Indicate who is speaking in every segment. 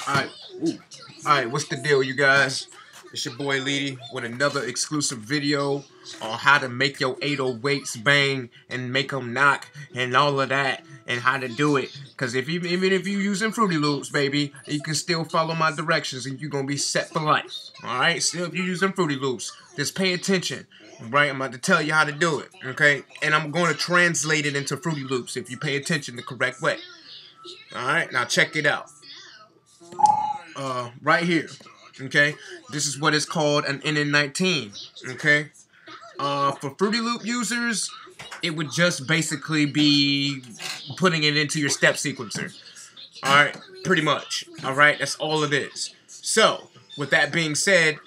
Speaker 1: Alright, alright, what's the deal, you guys? It's your boy Leedy with another exclusive video on how to make your 808s bang and make them knock and all of that and how to do it. Because even if you're using Fruity Loops, baby, you can still follow my directions and you're going to be set for life. Alright, still if you're using Fruity Loops, just pay attention. Right, I'm about to tell you how to do it, okay? And I'm going to translate it into Fruity Loops if you pay attention the correct way. Alright, now check it out. Right here, okay? This is what is called an NN19, okay? For Fruity Loop users, it would just basically be putting it into your step sequencer. Alright, pretty much. Alright, that's all it is. So, with that being said,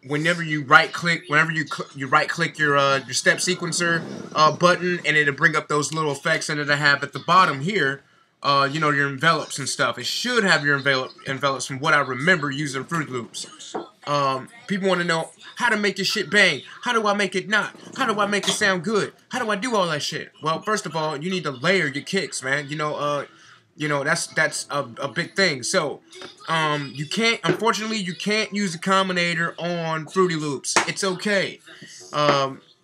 Speaker 1: whenever you right click your step sequencer button, and it'll bring up those little effects that it'll have at the bottom here, you know, your envelopes and stuff. It should have your envelopes from what I remember using Fruity Loops. People want to know how to make your shit bang. How do I make it knock? How do I make it sound good? How do I do all that shit? Well, first of all, you need to layer your kicks, man. You know, that's a big thing. So, unfortunately, you can't use the combinator on Fruity Loops. It's okay.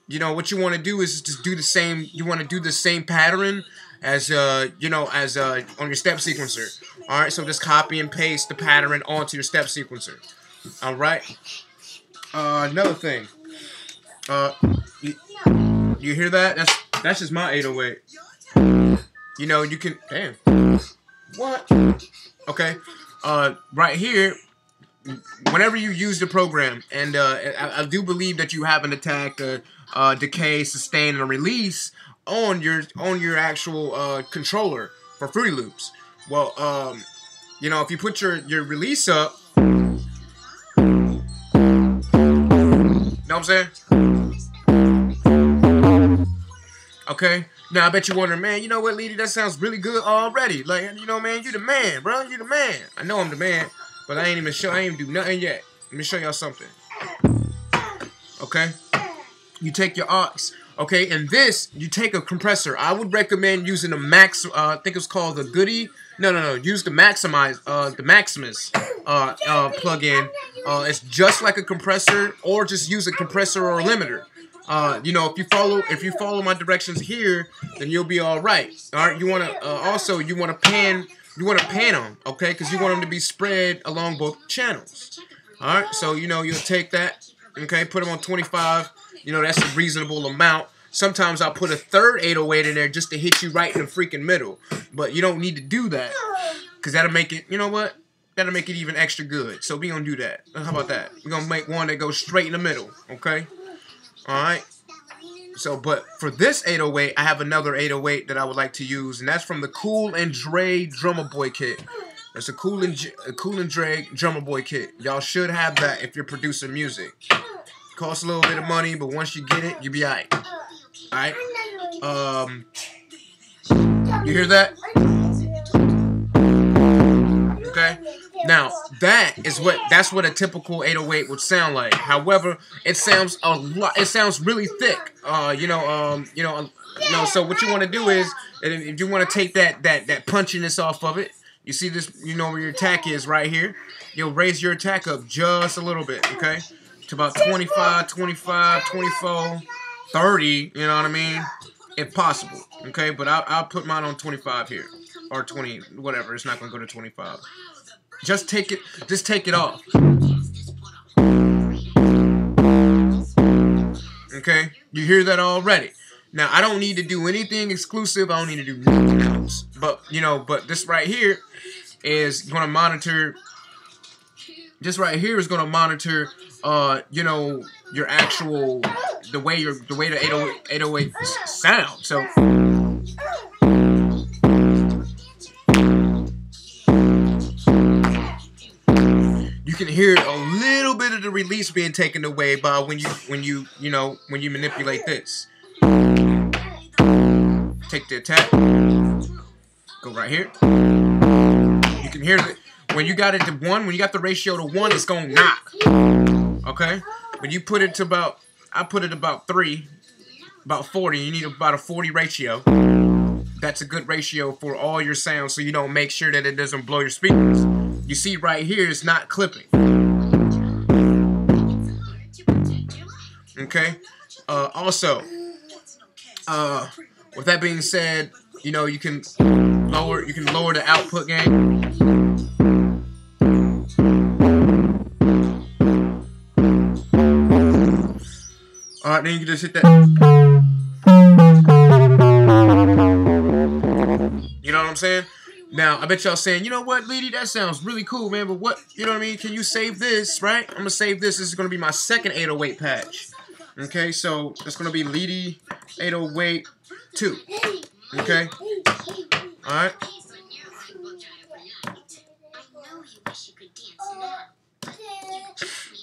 Speaker 1: You know, what you want to do is just do the same, you want to do the same pattern as, on your step sequencer. Alright, so just copy and paste the pattern onto your step sequencer. Alright. Another thing. You hear that? That's just my 808. You know, you can, damn. What? Okay. Right here, whenever you use the program, and I do believe that you have an attack, decay, sustain, and a release on your actual controller for Fruity Loops. Well, you know, if you put your release up, know what I'm saying? Okay. Now I bet you're wondering, man, you know what, Leedy, that sounds really good already. Like, you know, man, you the man, bro. You the man. I know I'm the man, but I ain't even do nothing yet. Let me show y'all something. Okay? You take your aux, okay, and this, you take a compressor. I would recommend using a I think it's called the Goody. No. Use the Maximus plug-in. It's just like a compressor, or just use a compressor or a limiter. You know, if you follow my directions here, then you'll be all right. All right. You want to pan them, okay? Because you want them to be spread along both channels. All right. So you know, you'll take that, okay, put them on 25. You know, that's a reasonable amount. Sometimes I'll put a third 808 in there just to hit you right in the freaking middle. But you don't need to do that, because that'll make it, you know what? That'll make it even extra good. So we gonna do that. How about that? We're gonna make one that goes straight in the middle, okay? Alright. So, but for this 808, I have another 808 that I would like to use, and that's from the Cool and Dre Drummer Boy kit. That's a Cool and Dre Drummer Boy kit. Y'all should have that if you're producing music. Costs a little bit of money, but once you get it, you'll be alright. Alright? You hear that? Okay? Now, that's what a typical 808 would sound like. However, it sounds really thick. So what you want to do is, if you want to take that punchiness off of it, you see this, you know where your attack is right here. You'll raise your attack up just a little bit, okay? To about 25, 24, 30, you know what I mean? If possible, okay? But I'll put mine on 25 here, or 20, whatever. It's not going to go to 25. Just take it off. Okay? You hear that already. Now, I don't need to do anything exclusive. I don't need to do nothing else. But, you know, this right here is going to monitor. This right here is going to monitor, you know, your actual, the way the 808 sound. So, you can hear a little bit of the release being taken away by when you manipulate this. Take the attack. Go right here. You can hear it. When you got it to 1, when you got the ratio to 1, it's gonna knock. Okay? When you put it to I put it about 3, about 40. You need about a 40 ratio. that's a good ratio for all your sounds, so you don't make sure that it doesn't blow your speakers. You see right here, it's not clipping. Okay. Also, with that being said, you know, you can lower the output gain. All right, then you can just hit that. You know what I'm saying? Now, I bet y'all saying, you know what, Leedy, that sounds really cool, man, but what, you know what I mean? Can you save this, right? I'm going to save this. This is going to be my second 808 patch. Okay, so it's going to be Leedy 808 2. Okay? Alright?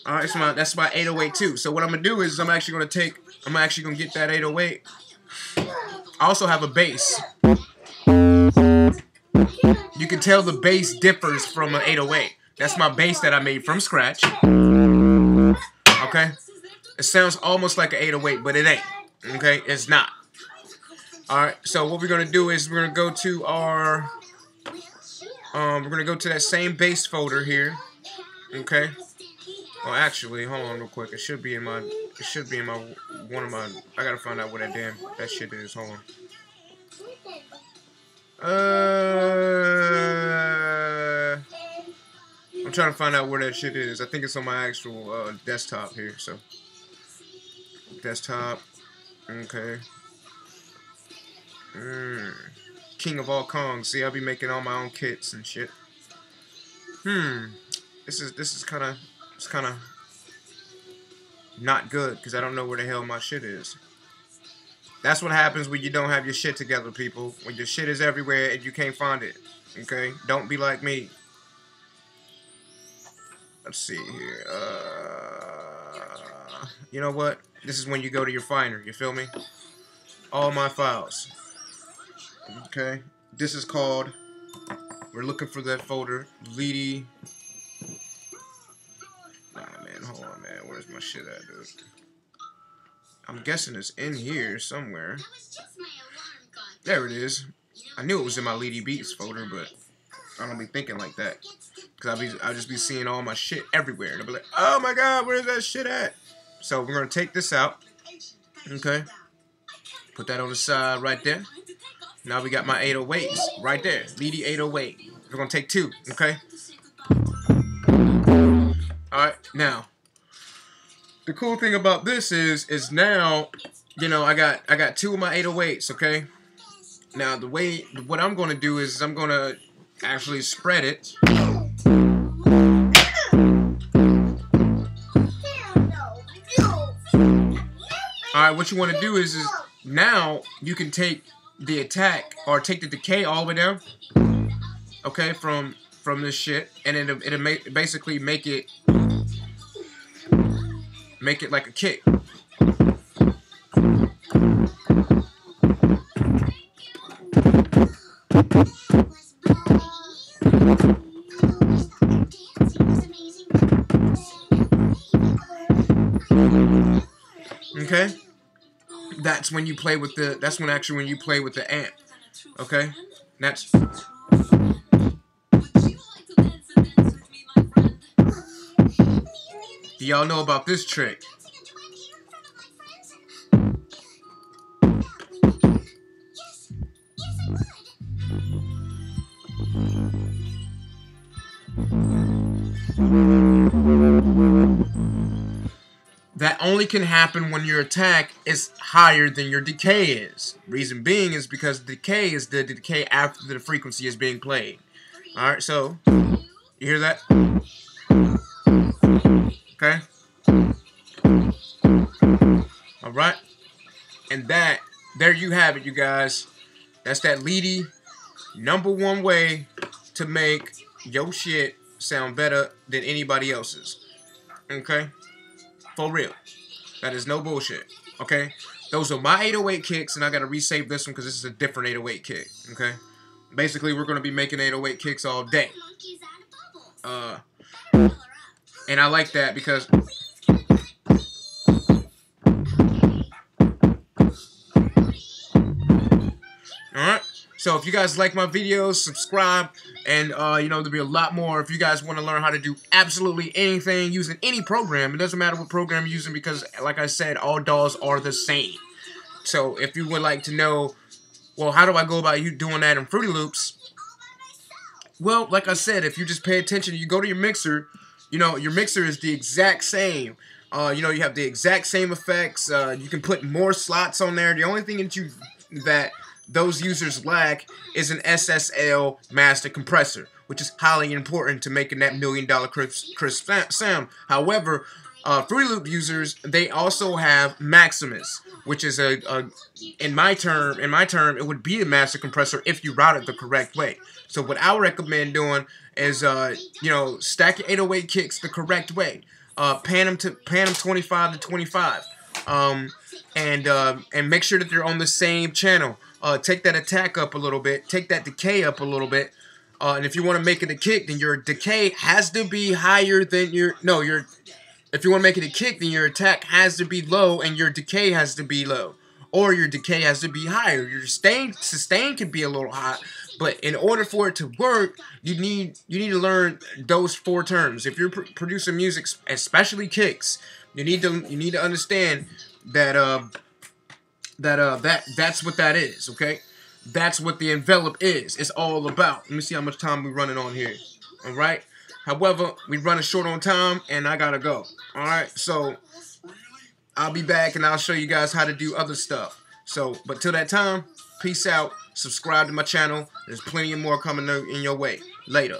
Speaker 1: Alright, so that's my 808 2. So what I'm going to do is I'm actually going to get that 808. I also have a bass. You can tell the bass differs from an 808. That's my bass that I made from scratch. Okay? It sounds almost like an 808, but it ain't. Okay? It's not. Alright, so what we're going to do is we're going to go to our... we're going to go to that same bass folder here. Okay? Well, actually, hold on real quick. It should be in my... one of my... I gotta find out where that shit is. Hold on. I'm trying to find out where that shit is. I think it's on my actual desktop here. So, desktop. Okay. King of all Kongs. See, I'll be making all my own kits and shit. This is kind of not good because I don't know where the hell my shit is. That's what happens when you don't have your shit together, people. When your shit is everywhere and you can't find it. Okay? Don't be like me. Let's see here. You know what? This is when you go to your Finder. You feel me? All my files. Okay? This is called... We're looking for that folder. Leedy. Nah, man. Hold on, man. Where's my shit at, dude? I'm guessing it's in here somewhere. There it is. I knew it was in my Leedy Beats folder, but I don't be thinking like that. Because I'll just be seeing all my shit everywhere. And I'll be like, oh my god, where's that shit at? So we're going to take this out. Okay. Put that on the side right there. Now we got my 808s right there. Leedy 808. We're going to take 2. Okay. Alright, now. The cool thing about this is now, you know, I got 2 of my 808s, okay? Now what I'm gonna do is I'm gonna actually spread it. Alright, what you wanna do is now you can take the attack or take the decay all the way down. Okay, from this shit, and it'll basically make it like a kick. Okay? That's when you play with the when you play with the amp. Okay? That's do y'all know about this trick? That only can happen when your attack is higher than your decay is. Reason being is because decay is the decay after the frequency is being played. Alright, so, you hear that? Okay? Alright? And there you have it, you guys. That's that Leedy #1 way to make your shit sound better than anybody else's. Okay? For real. That is no bullshit. Okay? Those are my 808 kicks, and I gotta resave this one because this is a different 808 kick. Okay? Basically, we're gonna be making 808 kicks all day. And I like that because alright? So if you guys like my videos, subscribe, and you know, there'll be a lot more. If you guys want to learn how to do absolutely anything using any program, it doesn't matter what program you're using, because like I said, all DAWs are the same. So if you would like to know, well, how do I go about you doing that in Fruity Loops? Well, like I said, if you just pay attention, you go to your mixer. You know, your mixer is the exact same. You know, you have the exact same effects. You can put more slots on there. The only thing that those users lack is an SSL master compressor, which is highly important to making that $1 million crisp sound. However, Fruity Loop users, they also have Maximus, which is in my term, it would be a master compressor if you route it the correct way. So what I would recommend doing is, you know, stack your 808 kicks the correct way. Pan them 25 to 25, and make sure that they're on the same channel. Take that attack up a little bit, take that decay up a little bit, and if you want to make it a kick, then your decay has to be higher than if you want to make it a kick, then your attack has to be low and your decay has to be low, or your decay has to be higher. Your sustain can be a little high. But in order for it to work, you need to learn those 4 terms. If you're producing music, especially kicks, you need to understand that that's what that is. Okay, that's what the envelope is. It's all about. Let me see how much time we're running on here. All right. However, we running short on time, and I gotta go. All right. So I'll be back, and I'll show you guys how to do other stuff. So, but till that time, peace out. Subscribe to my channel. There's plenty of more coming in your way. Later.